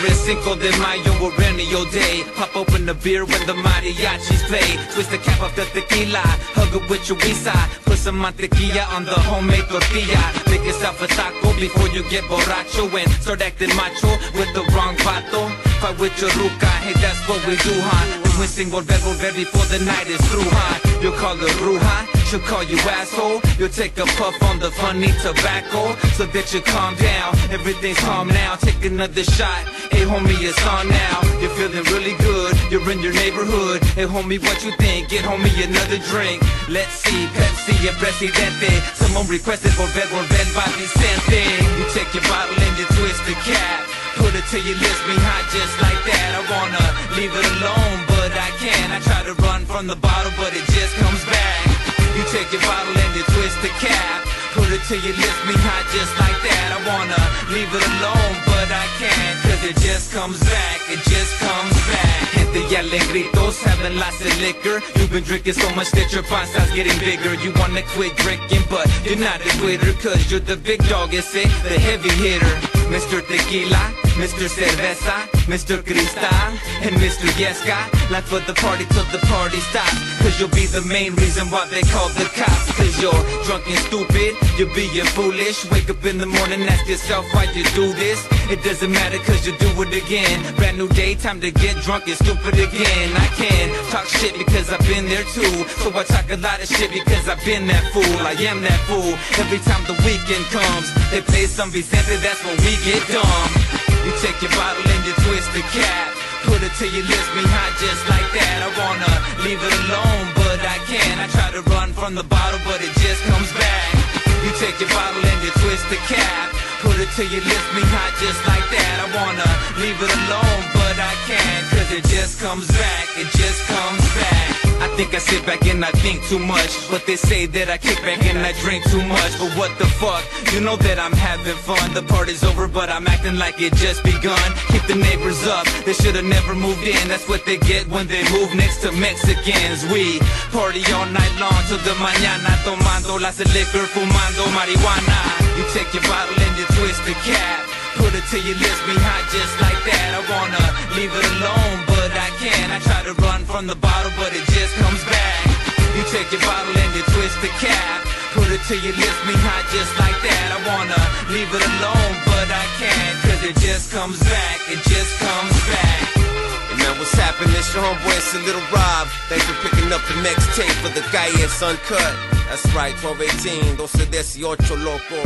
it's Cinco de Mayo or any old day. Pop open the beer when the mariachis play. Twist the cap of the tequila, hug it with your visa. Put some mantequilla on the homemade tortilla. Make yourself a taco before you get borracho and start acting macho with the wrong vato. Fight with your ruca, hey that's what we do, huh? We win sin volver before the night is through, huh? You'll call her Ruja, she'll call you asshole. You'll take a puff on the funny tobacco so that you calm down. Everything's calm now, take another shot. Hey homie, it's on now. You're feeling really good, you're in your neighborhood. Hey homie, what you think? Get homie another drink. Let's see, Pepsi and Presidente. Someone requested volver by Vicente. You take your bottle and you twist the cap. Put it till your lips be hot just like that. I wanna leave it alone, but I can't. I try to run from the bottle, but it just comes back. You take your bottle and you twist the cap. Put it till your lips be hot just like that. I wanna leave it alone, but I can't. Cause it just comes back, it just comes back. Gente yelling gritos, having lots of liquor. You've been drinking so much that your panza's getting bigger. You wanna quit drinking, but you're not a quitter. Cause you're the big dog, it's it, the heavy hitter. Mr. Tequila, Mr. Cerveza, Mr. Cristal, and Mr. Yesca. Life of the party till the party stops. Cause you'll be the main reason why they call the cops. Cause you're drunk and stupid, you're being foolish. Wake up in the morning, ask yourself why you do this. It doesn't matter cause you do it again. Brand new day, time to get drunk and stupid again. I can talk shit because I've been there too. So I talk a lot of shit because I've been that fool. I am that fool. Every time the weekend comes, they play some Vicente, that's when we get dumb. You take your bottle and you twist the cap. Put it till your lips be hot just like that. I wanna leave it alone, but I can't. I try to run from the bottle, but it just comes back. You take your bottle and you twist the cap. Put it till your lips be hot just like that. I wanna leave it alone, but I can't. Cause it just comes back, it just comes back. I think I sit back and I think too much, but they say that I kick back and I drink too much. But what the fuck, you know that I'm having fun. The party's over but I'm acting like it just begun. Keep the neighbors up, they should've never moved in. That's what they get when they move next to Mexicans. We party all night long till the mañana, tomando lots of liquor, fumando marijuana. You take your bottle and you twist the cap. Put it till your lips be hot just like that. I wanna leave it alone, but I can't. I try to run from the bottle, but it just comes back. You take your bottle and you twist the cap. Put it till your lips be hot just like that. I wanna leave it alone, but I can't. Cause it just comes back, it just comes back. Hey man, what's happening? It's your homeboy, it's a Little Rob. Thanks for picking up the next tape for the Calles Uncut. That's right, 1218, 1218, loco.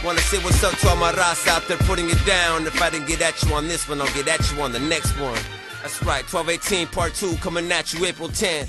Wanna say what's up to all my raza out there putting it down. If I didn't get at you on this one, I'll get at you on the next one. That's right, 1218 Part 2 coming at you April 10th.